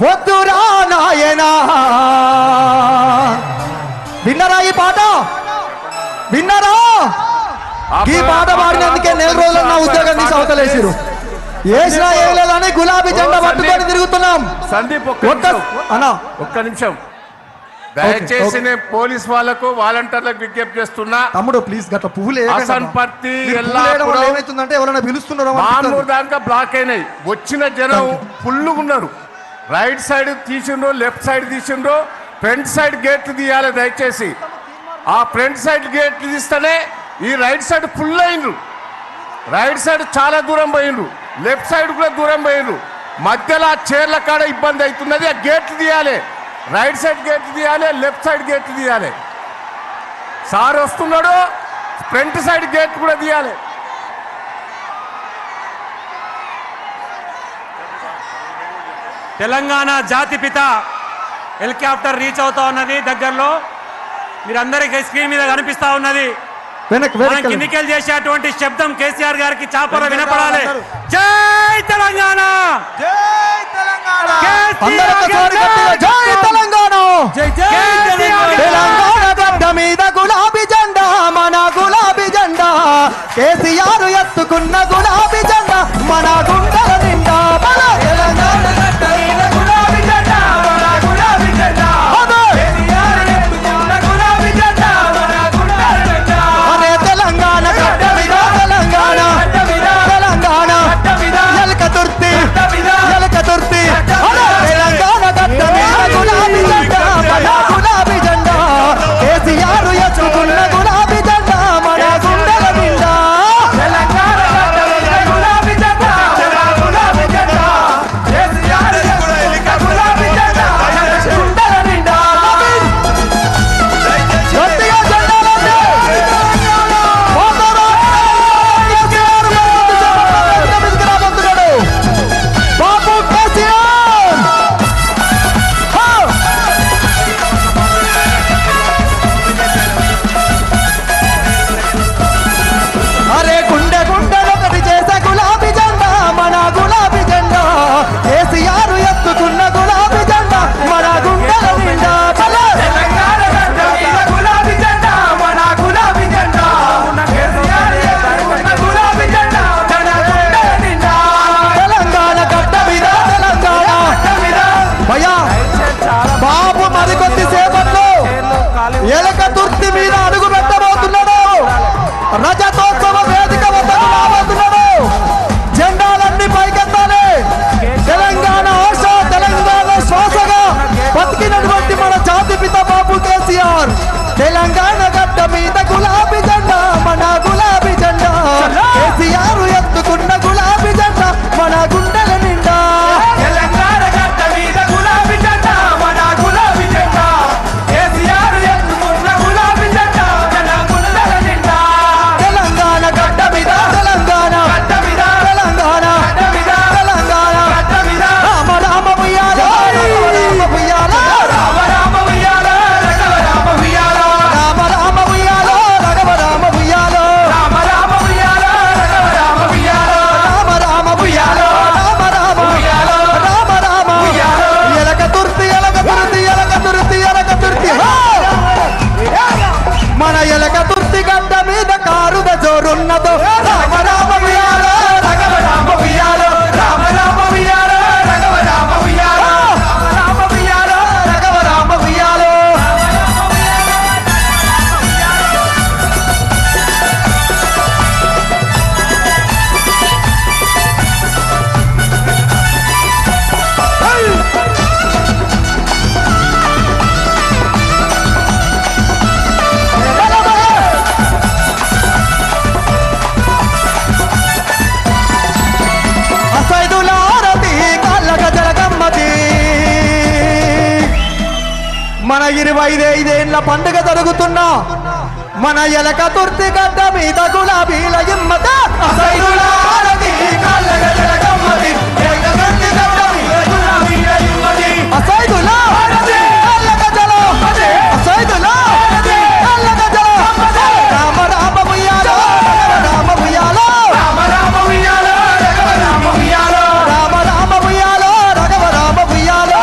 వద్దురా నాయనా. విన్నరా ఈ పాట? విన్నరా? ఈ పాట పాడినందుకే 4 రోజులు నా ఉద్యోగం తీసి అవతలేసిరు. వేసినా ఏం లేదని గులాబీ జెండా పట్టుకొని తిరుగుతున్నాం. సందీప్ ఒక్క నిమిషం దయచేసి నేను పోలీస్ వాళ్ళకు వాలంటీర్లకు విజ్ఞప్తి చేస్తున్నా. తమ్ముడు ప్లీజ్ గట్ల పువ్వులు అసన్పర్తి ఏమైతుందంటే ఎవరైనా పిలుస్తున్నారు దాకా బ్లాక్ అయినాయి. వచ్చిన జనం ఫుల్గా ఉన్నారు. రైట్ సైడ్ తీసిండ్రు, లెఫ్ట్ సైడ్ తీసిండ్రు, ఫ్రంట్ సైడ్ గేట్లు తీయాలి దయచేసి. ఆ ఫ్రంట్ సైడ్ గేట్లు తీస్తేనే ఈ రైట్ సైడ్ ఫుల్ అయిండ్రు. రైట్ సైడ్ చాలా దూరం పోయిండ్రు, లెఫ్ట్ సైడ్ కూడా దూరం పోయిండ్రు. మధ్యలో చైర్ల కాడ ఇబ్బంది అవుతున్నది. ఆ గేట్లు తీయాలి, రైట్ సైడ్ గేట్లు తీయాలి, లెఫ్ట్ సైడ్ గేట్లు తీయాలి. సార్ వస్తున్నాడు, ఫ్రంట్ సైడ్ గేట్ కూడా తీయాలి. తెలంగాణ జాతిపిత హెలికాప్టర్ రీచ్ అవుతా ఉన్నది. దగ్గరలో మీరందరికీ స్క్రీన్ మీద కనిపిస్తా ఉన్నది. కిందికెళ్ళి చేసేటువంటి శబ్దం కేసీఆర్ గారికి చాపర వినపడాలి. జై తెలంగాణ, జై తెలంగాణ, జై తెలంగాణ. తెలంగాణ గడ్డ మీద గులాబీ జెండా, మన గులాబీ జెండా. కేసీఆర్ ఎత్తుకున్న గులాబీ జెండా మన గుండెల నిండా. మన తెలంగాణ గడ్డ మీద గులాబీ జెండా, మన గులాబీ జెండా. కేసీఆర్ ఎత్తుకున్న గులాబీ జెండా మన గుండెల నిండా. అనే తెలంగాణ గడ్డ మీద, తెలంగాణ తెలంగాణ ఎలక తుర్తి, ఎలక తుర్తి. తెలంగాణ గడ్డ మీద గులాబీ జెండా, మన గులాబీ జెండా. కేసీఆర్ ఎత్తుకున్న గులాబీ జెండా మన గుండెల నిండా. తెలంగాణ గడ్డ మీద గులాబీ జెండా, మన గులాబీ జెండా. కేసీఆర్ ఎత్తుకున్న గులాబీ జెండా మన గుండెల నిండా. గట్టిగా జెండాలండి. బాబు కేసీఆర్. అరే గుండె గుండెలు ఒకటి చేసే గులాబీ జెండా, మన గులాబీ జెండా. కేసీఆర్ ఎత్తుకున్న గులాబీ జెండా మన గుండెల నిండా. తెలంగాణ గడ్డ మీద గులాబీ జెండా, మన గులాబీ జెండా. కేసీఆర్ ఎత్తుకున్న గులాబీ జెండా మన గుండెల నిండా. తెలంగాణ గడ్డ మీద, తెలంగాణ భయ్యా బాబు మరికొద్ది సేపట్లో ఎలక తుర్తి మీద అడుగు పెట్టబోతున్నాడు. రజతోత్సవ వేదిక వద్దకు రాబోతున్నాడు. జెండాలన్నీ పైకెత్తాలి. తెలంగాణ ఆశ, తెలంగాణ శ్వాసగా బతికినటువంటి మన జాతిపిత బాబు కేసీఆర్. తెలంగాణ గడ్డ మీద గులాబీ జెండా, మన గులాబీ జెండా. కేసీఆర్ ఎత్తుకున్న గులాబీ జెండా మన గుండెల నిండా. తెలంగాణ గడ్డ మీద గులాబీ జెండా, మన గులాబీ జెండా. కేసీఆర్ ఎత్తుకున్న గులాబీ జెండా మన గుండెల నిండా. తెలంగాణ గడ్డ మీద, తెలంగాణ గడ్డ మీద, తెలంగాణ గడ్డ మీద, తెలంగాణ గడ్డ మీద. రామ రామ ఉయ్యాలో, రామ ఉయ్యాలో, రామ రామ ఉయ్యాలో, రఘవ రామ ఉయ్యాలో, రామ రామ ఉయ్యాలో, రఘవ రామ ఉయ్యాలో, రామ రామ ఉయ్యాలో, రఘవ రామ ఉయ్యాలో, రామ రామ ఉయ్యాలో, రామ రామ ఉయ్యాలో, రామ రామ ఉయ్యాలో. ఎలక తుర్తి, ఎలక తుర్తి, ఎలక తుర్తి, ఎలక తుర్తి. మన ఎలక తుర్తి గడ్డ మీద కారుద జోరున్నదో. రామ రామ ఉయ్యాలో, రఘవ రామ ఉయ్యాలో, రామ రామ ఉయ్యాలో, రఘవ రామ ఉయ్యాలో, రామ రామ ఉయ్యాలో, రఘవ రామ ఉయ్యాలో. అసైదులారతి కళ్ళగ జలగమ్మతి. మన 25 పండుగ జరుగుతున్నా మన ఎలక తుర్తి గడ్డ మీద గులాబీల ఇమ్మత. అసైదులారతి కళ్ళగ జలగమ్మతి. అసైదులారతి కళ్ళగ జలగమ్మతి. అసైదులారతి కళ్ళగ జలగమ్మతి. రామ రామ ఉయ్యాలో, రామ ఉయ్యాలో, రామ రామ ఉయ్యాలో, రఘవ రామ ఉయ్యాలో, రామ రామ ఉయ్యాలో, రఘవ రామ ఉయ్యాలో.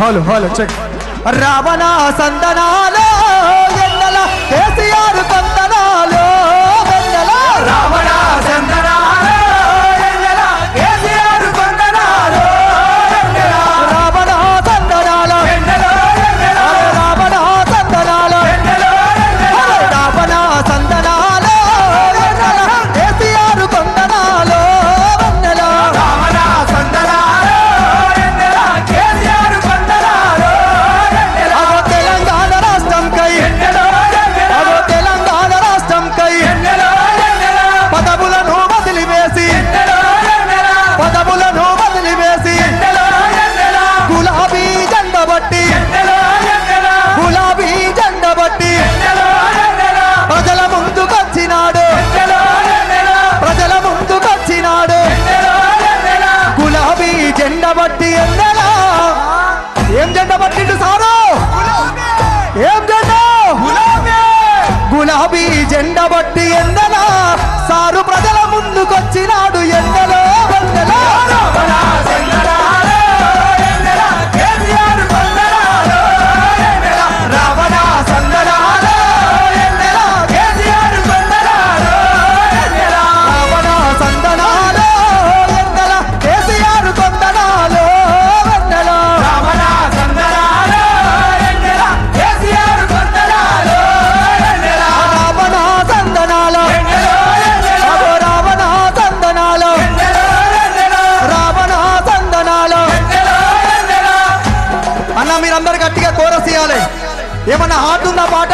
హలో హలో చెక్ రావణ సందనాలో ఎన్నెల కేసీఆర్ కొందనాలో వెన్నెల రావణ సందనాలో ఎన్నెల కేసీఆర్ కొందనాలో వెన్నెల రావణ సందనాలో ఎన్నెల రావణ సందనాలో ఎన్నెల రావణ సందనాలో ఎన్నెల కేసీఆర్ కొందనాలో వెన్నెల రావణ సందనాలో ఎన్నెల కేసీఆర్ కొందనాలో వెన్నెల తెలంగాణ రాష్ట్రం కై తెలంగాణ రాష్ట్రం కై పదవులను వదిలివేసి పదవులను వదిలివేసి గులాబీ జెండ బట్టి గులాబీ జెండ బట్టి ప్రజల ముందుకొచ్చినాడు ప్రజల ముందుకొచ్చినాడు గులాబీ జెండ బట్టి ఎన్నెలా ఏం జెండ పట్టిండు సారు ఏం జెండ గులాబీ జెండ బట్టి ఎన్నెలా సారు ప్రజల ముందుకొచ్చినాడు ఎన్నెలో వెన్నెలా రావణ సందనాలో ఎన్నెల కేసీఆర్ కొందనాలో రావణ సందనాలో ఎన్నెల కేసీఆర్ కొందనాలో వెన్నెల రావణ సందనాలో ఎన్నెల కేసీఆర్ కొందనాలో వెన్నెల రావణ సందనాలో అగో రావణ సందనాలో రావణ సందనాలో అన్న మీరందరు గట్టిగా కోరస్ ఇవ్వాలి. ఏమన్నా హార్ట్ ఉందా పాట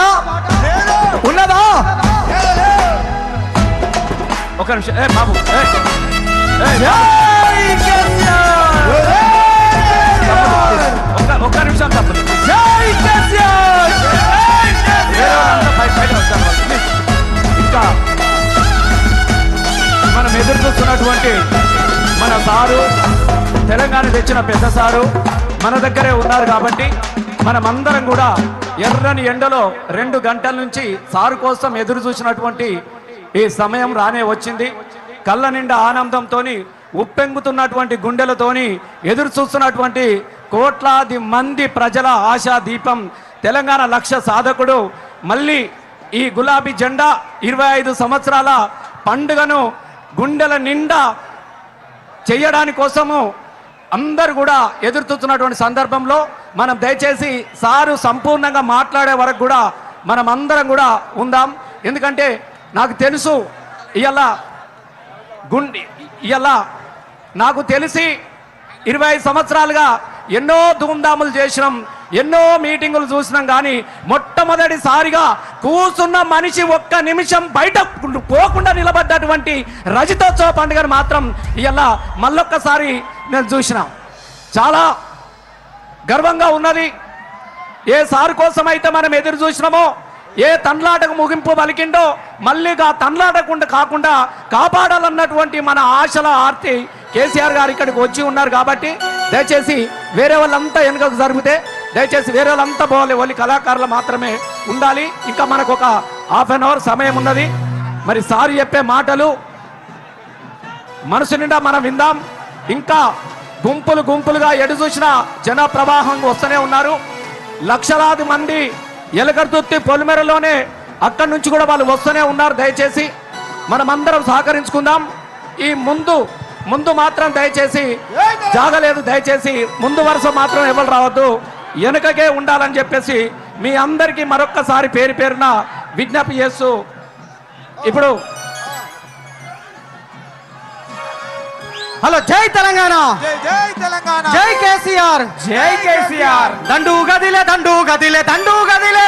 ఉన్నదా? ఒక నిమిషం బాబు జై కేసీఆర్! ఒక్క నిమిషం తప్పదు. జై కేసీఆర్! ఇంకా మనం ఎదురు చూస్తున్నటువంటి మన సారు తెలంగాణ తెచ్చిన పెద్ద సారు మన దగ్గరే ఉన్నారు కాబట్టి మనమందరం కూడా ఎర్రని ఎండలో 2 గంటల నుంచి సారు కోసం ఎదురు చూసినటువంటి ఈ సమయం రానే వచ్చింది. కళ్ళ నిండా ఆనందంతో ఉప్పెంగుతున్నటువంటి గుండెలతోని ఎదురు చూస్తున్నటువంటి కోట్లాది మంది ప్రజల ఆశా దీపం తెలంగాణ లక్ష్య సాధకుడు మళ్ళీ ఈ గులాబీ జెండా 25 సంవత్సరాల పండుగను గుండెల నిండా చేయడానికి కోసము అందరు కూడా ఎదురు చూస్తున్నటువంటి సందర్భంలో మనం దయచేసి సారు సంపూర్ణంగా మాట్లాడే వరకు కూడా మనం అందరం కూడా ఉందాం. ఎందుకంటే నాకు తెలుసు ఇవాళ నాకు తెలిసి 25 సంవత్సరాలుగా ఎన్నో ధూమ్ధాములు చేసినాం, ఎన్నో మీటింగులు చూసినాం. కానీ మొట్టమొదటిసారిగా కూర్చున్న మనిషి ఒక్క నిమిషం బయట పోకుండా నిలబడ్డటువంటి రజతోత్సవ పండుగను మాత్రం ఇవాళ మళ్ళొక్కసారి నేను చూసిన చాలా గర్వంగా ఉన్నది. ఏ సారు కోసం అయితే మనం ఎదురు చూసినామో, ఏ తండ్లాటకు ముగింపు పలికిండో మళ్ళీ ఆ తండ్లాటకుండా కాకుండా కాపాడాలన్నటువంటి మన ఆశల ఆర్తి కేసీఆర్ గారు ఇక్కడికి వచ్చి ఉన్నారు. కాబట్టి దయచేసి వేరే వాళ్ళంతా వెనుకకు జరిగితే దయచేసి వేరే వాళ్ళంతా పోవాలి, ఓన్లీ కళాకారులు మాత్రమే ఉండాలి. ఇంకా మనకు ఒక ½ అన్ అవర్ సమయం ఉన్నది. మరి సార్ చెప్పే మాటలు మనసు నిండా మనం విందాం. ఇంకా గుంపులు గుంపులుగా ఎడు చూసిన జన ప్రవాహం వస్తూనే ఉన్నారు. లక్షలాది మంది ఎలకర్తుర్తి పొలిమేరలోనే అక్కడి నుంచి కూడా వాళ్ళు వస్తూనే ఉన్నారు. దయచేసి మనమందరం సహకరించుకుందాం. ఈ ముందు మాత్రం దయచేసి జాగలేదు, దయచేసి ముందు వరుస మాత్రం ఎవరు రావద్దు, వెనుకకే ఉండాలని చెప్పేసి మీ అందరికీ మరొక్కసారి పేరు పేరున విజ్ఞప్తి చేస్తూ ఇప్పుడు హలో జై తెలంగాణ, జై తెలంగాణ, జై కేసీఆర్, జై కేసీఆర్. దండు గదిలే దండు గదిలే దండు గదిలే